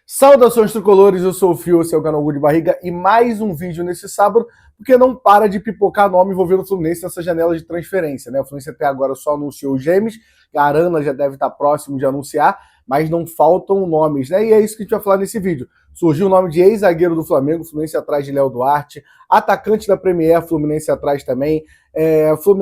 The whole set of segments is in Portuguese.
Saudações tricolores, eu sou o Fio, esse é o canal Gol de Barriga e mais um vídeo nesse sábado, porque não para de pipocar nome envolvendo o Fluminense nessa janela de transferência, né? O Fluminense até agora só anunciou os gêmeos, a Arana já deve estar próximo de anunciar, mas não faltam nomes, né? E é isso que a gente vai falar nesse vídeo. Surgiu o nome de ex-zagueiro do Flamengo, Fluminense atrás de Léo Duarte, atacante da Premier, Fluminense atrás também,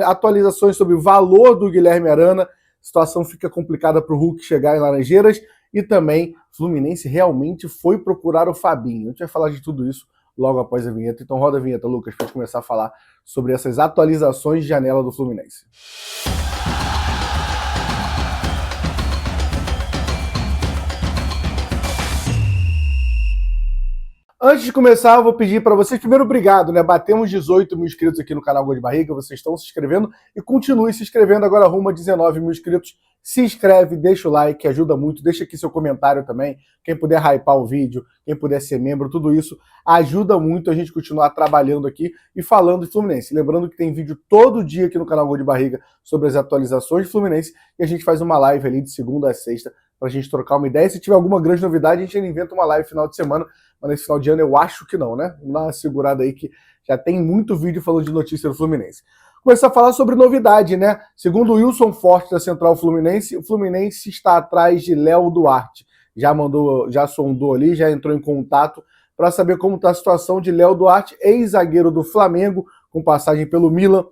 atualizações sobre o valor do Guilherme Arana, a situação fica complicada para o Hulk chegar em Laranjeiras, e também Fluminense realmente foi procurar o Fabinho. A gente vai falar de tudo isso logo após a vinheta. Então roda a vinheta, Lucas, para a gente começar a falar sobre essas atualizações de janela do Fluminense. Antes de começar, eu vou pedir para vocês, primeiro, obrigado, né? Batemos 18 mil inscritos aqui no canal Gol de Barriga, vocês estão se inscrevendo e continue se inscrevendo, agora rumo a 19 mil inscritos. Se inscreve, deixa o like, ajuda muito, deixa aqui seu comentário também, quem puder hypar o vídeo, quem puder ser membro, tudo isso ajuda muito a gente continuar trabalhando aqui e falando de Fluminense. Lembrando que tem vídeo todo dia aqui no canal Gol de Barriga sobre as atualizações de Fluminense e a gente faz uma live ali de segunda a sexta pra gente trocar uma ideia. Se tiver alguma grande novidade, a gente ainda inventa uma live final de semana, mas nesse final de ano eu acho que não, né? Vamos dar uma segurada aí que já tem muito vídeo falando de notícia do Fluminense. Começar a falar sobre novidade, né? Segundo o Wilson Forte da Central Fluminense, o Fluminense está atrás de Léo Duarte. Já sondou ali, já entrou em contato para saber como está a situação de Léo Duarte, ex-zagueiro do Flamengo, com passagem pelo Milan.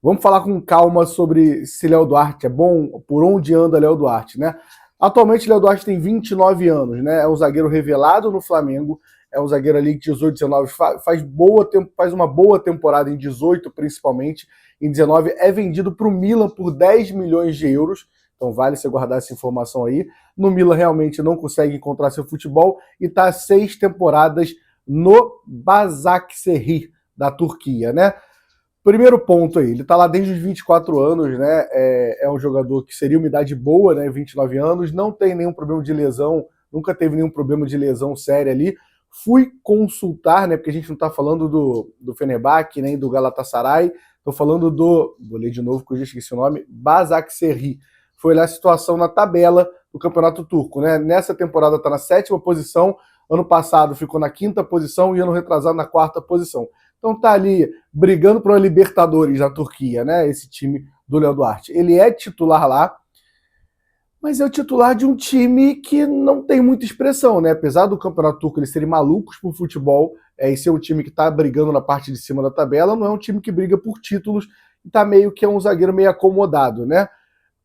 Vamos falar com calma sobre se Léo Duarte é bom, por onde anda Léo Duarte, né? Atualmente, Léo Duarte tem 29 anos, né? É um zagueiro revelado no Flamengo, é um zagueiro ali que 18, 19 faz uma boa temporada em 18 principalmente, em 19 é vendido para o Milan por 10 milhões de euros, então vale você guardar essa informação aí. No Milan realmente não consegue encontrar seu futebol e está 6 temporadas no Başakşehir da Turquia, né? Primeiro ponto aí, ele tá lá desde os 24 anos, né? É um jogador que seria uma idade boa, né? 29 anos, não tem nenhum problema de lesão, nunca teve nenhum problema de lesão séria ali. Fui consultar, né? Porque a gente não tá falando do Fenerbahçe, nem do Galatasaray, tô falando vou ler de novo porque eu já esqueci o nome, Başakşehir. Foi lá a situação na tabela do Campeonato Turco, né? Nessa temporada tá na 7ª posição, ano passado ficou na 5ª posição e ano retrasado na 4ª posição. Então tá ali brigando para a Libertadores na Turquia, né? Esse time do Léo Duarte. Ele é titular lá, mas é o titular de um time que não tem muita expressão, né? Apesar do Campeonato Turco eles serem malucos por futebol, e ser um time que tá brigando na parte de cima da tabela, não é um time que briga por títulos e tá meio que é um zagueiro meio acomodado, né? A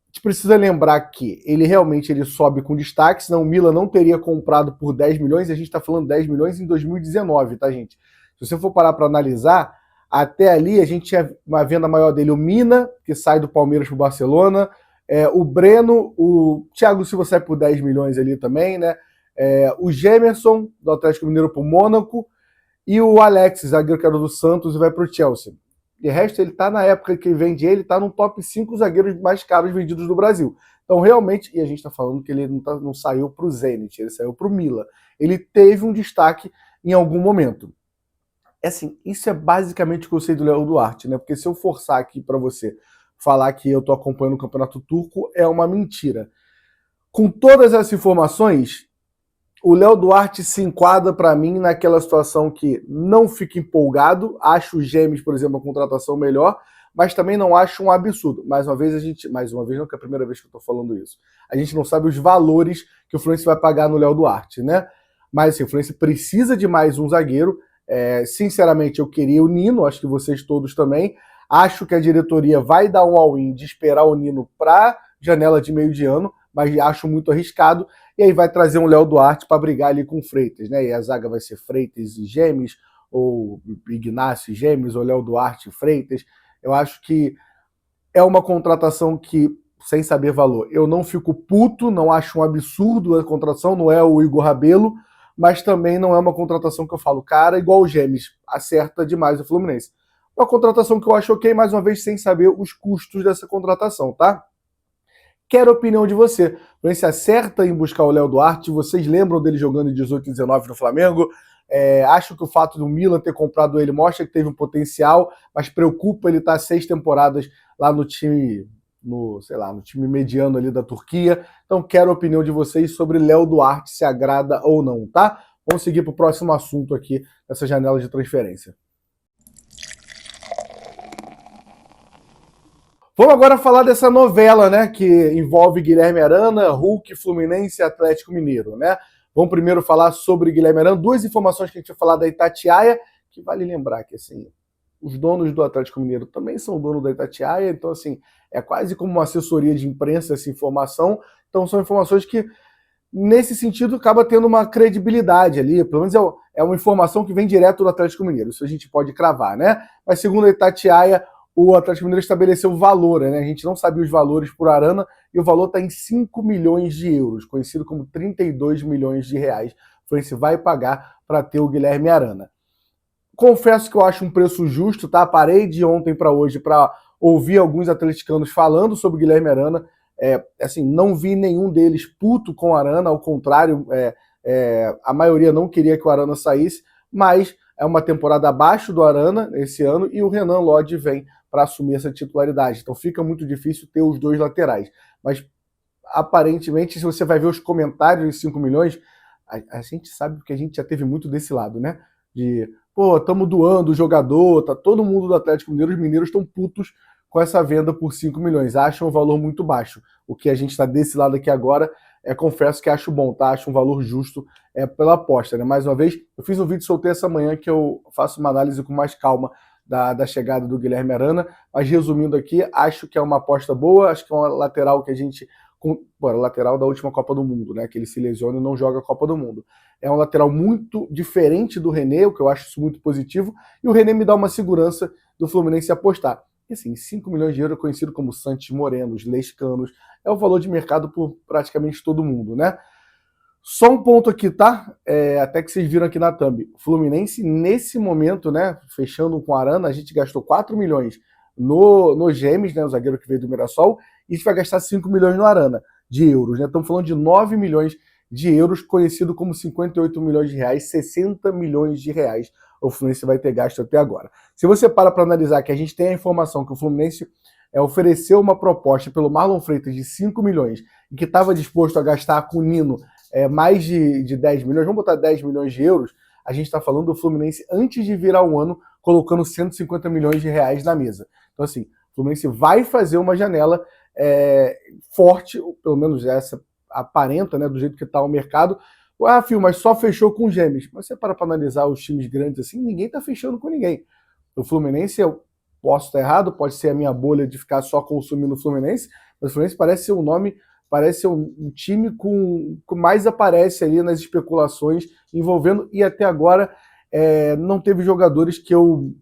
gente precisa lembrar que ele realmente sobe com destaque, senão o Milan não teria comprado por 10 milhões, e a gente tá falando 10 milhões em 2019, tá, gente? Se você for parar para analisar, até ali a gente tinha uma venda maior dele, o Mina, que sai do Palmeiras para o Barcelona, o Breno, o Thiago Silva sai por 10 milhões ali também, né? O Gemerson, do Atlético Mineiro para o Mônaco, e o Alex, zagueiro que era do Santos, e vai para o Chelsea. De resto, ele tá na época que vende ele, tá no top 5 zagueiros mais caros vendidos do Brasil. Então, realmente, e a gente está falando que ele não saiu para o Zenit, ele saiu para o Milan. Ele teve um destaque em algum momento. Assim, isso é basicamente o que eu sei do Léo Duarte, né? Porque se eu forçar aqui para você falar que eu tô acompanhando o Campeonato Turco, é uma mentira. Com todas essas informações, o Léo Duarte se enquadra para mim naquela situação que não fica empolgado, acho o Gêmeos, por exemplo, a contratação melhor, mas também não acho um absurdo. Mais uma vez, não, que é a primeira vez que eu tô falando isso. A gente não sabe os valores que o Fluminense vai pagar no Léo Duarte, né? Mas assim, o Fluminense precisa de mais um zagueiro. Sinceramente, eu queria o Nino, acho que vocês todos também. Acho que a diretoria vai dar um all-in de esperar o Nino para janela de meio de ano, mas acho muito arriscado. E aí vai trazer um Léo Duarte para brigar ali com o Freitas, né? E a zaga vai ser Freitas e Gêmeos, ou Ignacio e Gêmeos, ou Léo Duarte e Freitas. Eu acho que é uma contratação que, sem saber valor, eu não fico puto, não acho um absurdo a contratação, não é o Igor Rabelo, mas também não é uma contratação que eu falo, cara, igual o Gêmeos, acerta demais o Fluminense. Uma contratação que eu acho ok, mais uma vez, sem saber os custos dessa contratação, tá? Quero a opinião de você. O Fluminense acerta em buscar o Léo Duarte, vocês lembram dele jogando em 18 e 19 no Flamengo? Acho que o fato do Milan ter comprado ele mostra que teve um potencial, mas preocupa ele estar 6 temporadas lá no time sei lá, no time mediano ali da Turquia. Então quero a opinião de vocês sobre Léo Duarte, se agrada ou não, tá? Vamos seguir para o próximo assunto aqui, essa janela de transferência. Vamos agora falar dessa novela, né, que envolve Guilherme Arana, Hulk, Fluminense e Atlético Mineiro, né? Vamos primeiro falar sobre Guilherme Arana, duas informações que a gente vai falar da Itatiaia, que vale lembrar que, assim, os donos do Atlético Mineiro também são donos da Itatiaia, então, assim, é quase como uma assessoria de imprensa essa informação. Então, são informações que, nesse sentido, acaba tendo uma credibilidade ali, pelo menos é uma informação que vem direto do Atlético Mineiro, isso a gente pode cravar, né? Mas, segundo a Itatiaia, o Atlético Mineiro estabeleceu o valor, né? A gente não sabia os valores por Arana, e o valor está em 5 milhões de euros, conhecido como 32 milhões de reais. O Fluminense vai pagar para ter o Guilherme Arana. Confesso que eu acho um preço justo, tá? Parei de ontem para hoje para ouvir alguns atleticanos falando sobre o Guilherme Arana. Assim, não vi nenhum deles puto com o Arana, ao contrário, a maioria não queria que o Arana saísse, mas é uma temporada abaixo do Arana esse ano e o Renan Lodge vem para assumir essa titularidade. Então fica muito difícil ter os dois laterais. Mas aparentemente, se você vai ver os comentários de 5 milhões, a gente sabe que a gente já teve muito desse lado, né? De, pô, estamos doando o jogador, tá todo mundo do Atlético Mineiro, os mineiros estão putos com essa venda por 5 milhões, acham um valor muito baixo. O que a gente está desse lado aqui agora, confesso que acho bom, tá? Acho um valor justo pela aposta, né? Mais uma vez, eu fiz um vídeo, soltei essa manhã, que eu faço uma análise com mais calma da chegada do Guilherme Arana, mas resumindo aqui, acho que é uma aposta boa, acho que é uma lateral que a gente... lateral da última Copa do Mundo, né? Que ele se lesiona e não joga a Copa do Mundo. É um lateral muito diferente do René, o que eu acho isso muito positivo, e o René me dá uma segurança do Fluminense apostar. E assim, 5 milhões de euros, conhecido como Santos Morenos, Lescanos, é o valor de mercado por praticamente todo mundo, né? Só um ponto aqui, tá? Até que vocês viram aqui na thumb. O Fluminense, nesse momento, né, fechando com o Arana, a gente gastou 4 milhões no Gemes, né, o zagueiro que veio do Mirassol, e a gente vai gastar 5 milhões no Arana, de euros, né? Estamos falando de 9 milhões de euros, conhecido como 58 milhões de reais, 60 milhões de reais o Fluminense vai ter gasto até agora. Se você para analisar que a gente tem a informação que o Fluminense ofereceu uma proposta pelo Marlon Freitas de 5 milhões e que estava disposto a gastar com o Nino mais de 10 milhões, vamos botar 10 milhões de euros, a gente está falando do Fluminense antes de virar o ano, colocando 150 milhões de reais na mesa. Então, assim, o Fluminense vai fazer uma janela forte, pelo menos essa aparenta, né, do jeito que está o mercado. Ah, Fio, mas só fechou com Gêmeos. Mas você para analisar os times grandes assim, ninguém está fechando com ninguém. O Fluminense, eu posso estar errado, pode ser a minha bolha de ficar só consumindo o Fluminense, mas o Fluminense parece ser um nome, parece ser um time que mais aparece ali nas especulações envolvendo, e até agora não teve jogadores que eu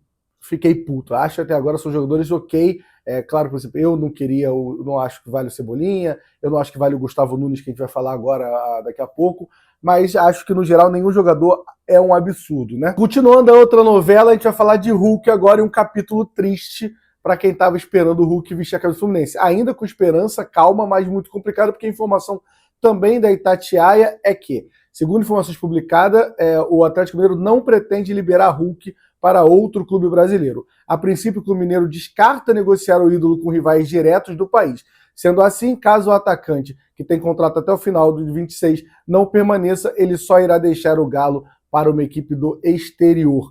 fiquei puto. Acho que até agora são jogadores ok. Claro, por exemplo, eu não acho que vale o Cebolinha, eu não acho que vale o Gustavo Nunes, que a gente vai falar agora, daqui a pouco, mas acho que, no geral, nenhum jogador é um absurdo, né? Continuando a outra novela, a gente vai falar de Hulk agora, em um capítulo triste para quem estava esperando o Hulk vestir a camisa do Fluminense. Ainda com esperança, calma, mas muito complicado, porque a informação também da Itatiaia é que, segundo informações publicadas, o Atlético Mineiro não pretende liberar Hulk para outro clube brasileiro. A princípio, o Clube Mineiro descarta negociar o ídolo com rivais diretos do país. Sendo assim, caso o atacante, que tem contrato até o final de 26, não permaneça, ele só irá deixar o Galo para uma equipe do exterior.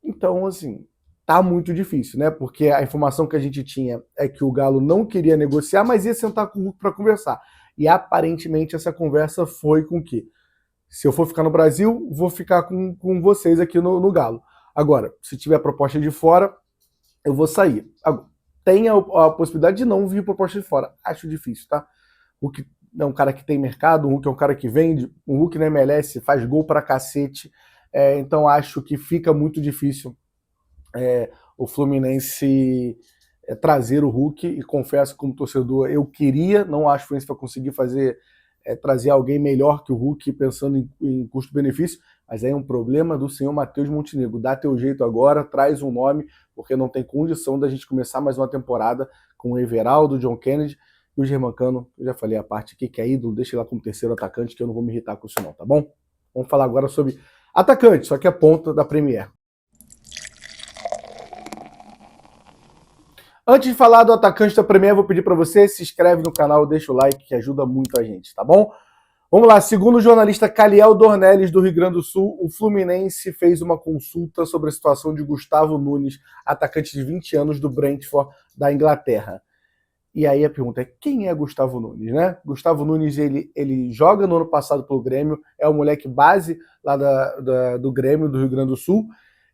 Então, assim, tá muito difícil, né? Porque a informação que a gente tinha é que o Galo não queria negociar, mas ia sentar com o Hulk para conversar. E aparentemente essa conversa foi com que, se eu for ficar no Brasil, vou ficar com vocês aqui no Galo. Agora, se tiver proposta de fora, eu vou sair. Tem a possibilidade de não vir proposta de fora. Acho difícil, tá? O Hulk é um cara que tem mercado, o Hulk é um cara que vende, o Hulk na MLS faz gol pra cacete, então acho que fica muito difícil o Fluminense trazer o Hulk, e confesso que, como torcedor, eu queria, não acho que o Fluminense vai conseguir trazer alguém melhor que o Hulk, pensando em custo-benefício, mas aí é um problema do senhor Matheus Montenegro. Dá teu jeito agora, traz um nome, porque não tem condição da gente começar mais uma temporada com o Everaldo, o John Kennedy e o Germancano. Eu já falei a parte aqui que é ídolo, deixa ele lá como terceiro atacante, que eu não vou me irritar com isso não, tá bom? Vamos falar agora sobre atacante, só que a ponta da Premier. Antes de falar do atacante da Premier, vou pedir para você, se inscreve no canal, deixa o like, que ajuda muito a gente, tá bom? Vamos lá, segundo o jornalista Caliel Dornelles, do Rio Grande do Sul, o Fluminense fez uma consulta sobre a situação de Gustavo Nunes, atacante de 20 anos do Brentford, da Inglaterra. E aí a pergunta é, quem é Gustavo Nunes, né? Gustavo Nunes, ele joga no ano passado pelo Grêmio, é o moleque base lá do Grêmio, do Rio Grande do Sul,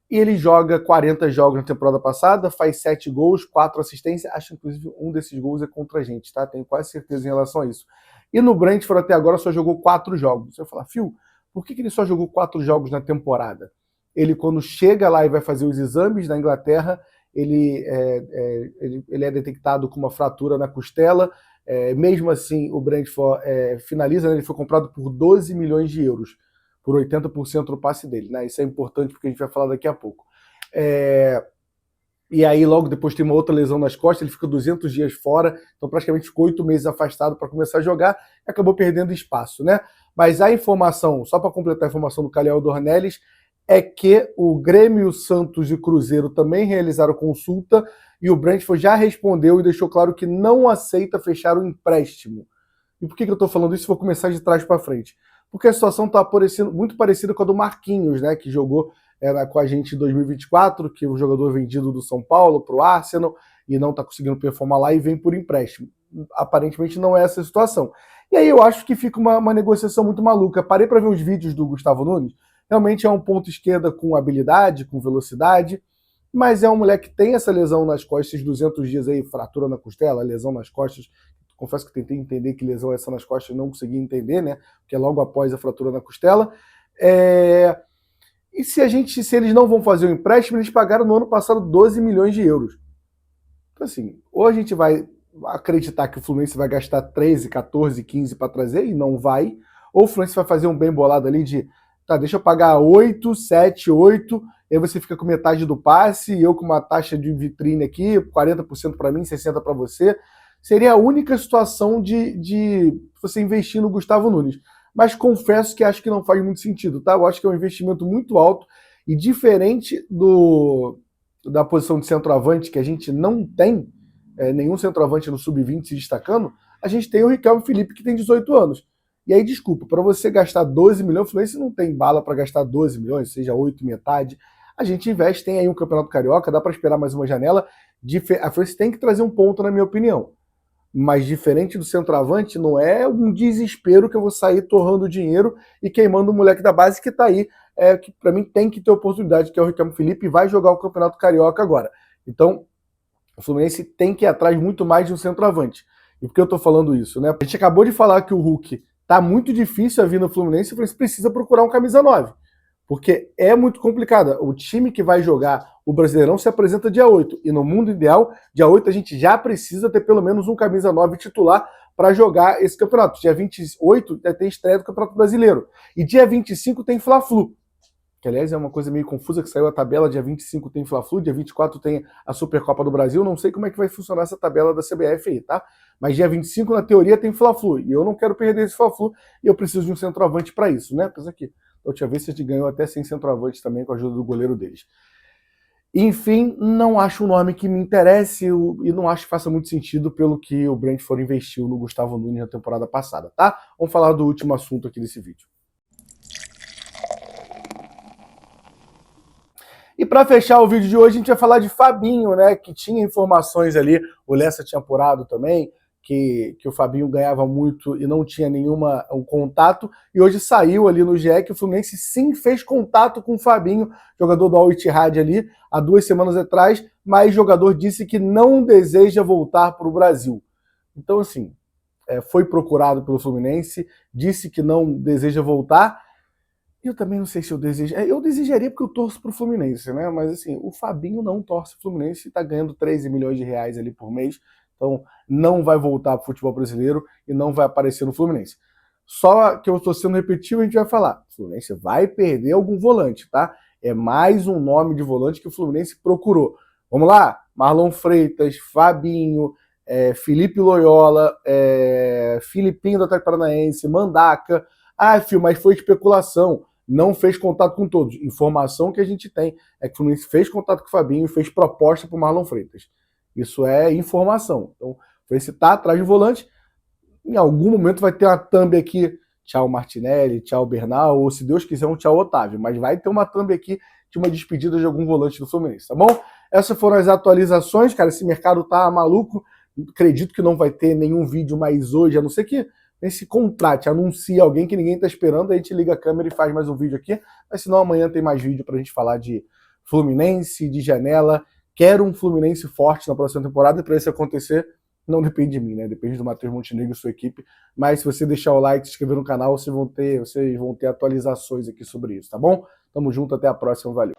e ele joga 40 jogos na temporada passada, faz 7 gols, 4 assistências, acho que inclusive um desses gols é contra a gente, tá? Tenho quase certeza em relação a isso. E no Brentford até agora só jogou 4 jogos. Você vai falar, Fio, por que ele só jogou 4 jogos na temporada? Ele, quando chega lá e vai fazer os exames na Inglaterra, ele é detectado com uma fratura na costela. Mesmo assim, o Brentford finaliza, né? Ele foi comprado por 12 milhões de euros, por 80% do passe dele, né? Isso é importante porque a gente vai falar daqui a pouco. E aí logo depois tem uma outra lesão nas costas, ele fica 200 dias fora, então praticamente ficou 8 meses afastado para começar a jogar e acabou perdendo espaço, né? Mas a informação, só para completar a informação do Caliel Dornelles, é que o Grêmio, Santos e Cruzeiro também realizaram consulta e o Brentford já respondeu e deixou claro que não aceita fechar o empréstimo. E por que eu estou falando isso? Vou começar de trás para frente. Porque a situação está muito parecida com a do Marquinhos, né, que jogou com a gente em 2024, que o jogador vendido do São Paulo para o Arsenal e não está conseguindo performar lá e vem por empréstimo. Aparentemente não é essa a situação. E aí eu acho que fica uma negociação muito maluca. Parei para ver os vídeos do Gustavo Nunes, realmente é um ponto esquerda com habilidade, com velocidade, mas é um moleque que tem essa lesão nas costas, esses 200 dias aí, fratura na costela, lesão nas costas. Confesso que tentei entender que lesão é essa nas costas, não consegui entender, né? Porque é logo após a fratura na costela. E se eles não vão fazer o empréstimo, eles pagaram no ano passado 12 milhões de euros. Então, assim, ou a gente vai acreditar que o Fluminense vai gastar 13, 14, 15 para trazer, e não vai, ou o Fluminense vai fazer um bem bolado ali de, tá, deixa eu pagar 8, 7, 8, aí você fica com metade do passe, e eu com uma taxa de vitrine aqui, 40% para mim, 60% para você. Seria a única situação de você investir no Gustavo Nunes. Mas confesso que acho que não faz muito sentido, tá? Eu acho que é um investimento muito alto e diferente da posição de centroavante, que a gente não tem nenhum centroavante no sub-20 se destacando, a gente tem o Riquelme Felipe, que tem 18 anos. E aí, desculpa, para você gastar 12 milhões, o Fluminense não tem bala para gastar 12 milhões, seja 8, metade. A gente investe, tem aí um Campeonato Carioca, dá para esperar mais uma janela. A Fluminense tem que trazer um ponto, na minha opinião. Mas diferente do centroavante, não é um desespero que eu vou sair torrando dinheiro e queimando o moleque da base que tá aí, que para mim tem que ter oportunidade, que é o Riquelme Felipe, e vai jogar o Campeonato Carioca agora. Então, o Fluminense tem que ir atrás muito mais de um centroavante. E por que eu tô falando isso, né? A gente acabou de falar que o Hulk tá muito difícil a vir no Fluminense, e o Fluminense precisa procurar um camisa 9. Porque é muito complicado. O time que vai jogar o Brasileirão se apresenta dia 8. E no mundo ideal, dia 8 a gente já precisa ter pelo menos um camisa 9 titular para jogar esse campeonato. Dia 28 tem estreia do Campeonato Brasileiro. E dia 25 tem Fla-Flu. Que, aliás, é uma coisa meio confusa que saiu a tabela. Dia 25 tem Fla-Flu, dia 24 tem a Supercopa do Brasil. Não sei como é que vai funcionar essa tabela da CBF aí, tá? Mas dia 25, na teoria, tem Fla-Flu. E eu não quero perder esse Fla-Flu. E eu preciso de um centroavante para isso, né? Apesar que da última vez a gente ganhou até sem centroavante também, com a ajuda do goleiro deles. Enfim, não acho um nome que me interesse e não acho que faça muito sentido pelo que o Brentford investiu no Gustavo Nunes na temporada passada, tá? Vamos falar do último assunto aqui desse vídeo. E para fechar o vídeo de hoje, a gente vai falar de Fabinho, né? Que tinha informações ali, o Lessa tinha apurado também, que o Fabinho ganhava muito e não tinha um contato, e hoje saiu ali no GE que o Fluminense sim fez contato com o Fabinho, jogador do Al Ittihad ali, há 2 semanas atrás, mas o jogador disse que não deseja voltar para o Brasil. Então, assim, foi procurado pelo Fluminense, disse que não deseja voltar. Eu também não sei se eu desejo. Eu desejaria porque eu torço pro Fluminense, né? Mas assim, o Fabinho não torce pro Fluminense e tá ganhando 13 milhões de reais ali por mês. Então não vai voltar pro futebol brasileiro e não vai aparecer no Fluminense. Só que eu estou sendo repetitivo, a gente vai falar. O Fluminense vai perder algum volante, tá? É mais um nome de volante que o Fluminense procurou. Vamos lá? Marlon Freitas, Fabinho, Felipe Loyola, Filipinho do Atlético Paranaense, Mandaca. Ah, filho, mas foi especulação. Não fez contato com todos. Informação que a gente tem é que o Fluminense fez contato com o Fabinho e fez proposta para o Marlon Freitas. Isso é informação. Então, o Fluminense tá atrás do volante. Em algum momento vai ter uma thumb aqui, tchau Martinelli, tchau Bernal, ou se Deus quiser um tchau Otávio, mas vai ter uma thumb aqui de uma despedida de algum volante do Fluminense, tá bom? Essas foram as atualizações, cara, esse mercado tá maluco, acredito que não vai ter nenhum vídeo mais hoje, a não ser que se contrate, anuncie alguém que ninguém tá esperando, a gente liga a câmera e faz mais um vídeo aqui, mas senão amanhã tem mais vídeo pra gente falar de Fluminense, de janela. Quero um Fluminense forte na próxima temporada, e para isso acontecer, não depende de mim, né? Depende do Matheus Montenegro e sua equipe. Mas se você deixar o like, se inscrever no canal, vocês vão ter atualizações aqui sobre isso, tá bom? Tamo junto, até a próxima, valeu.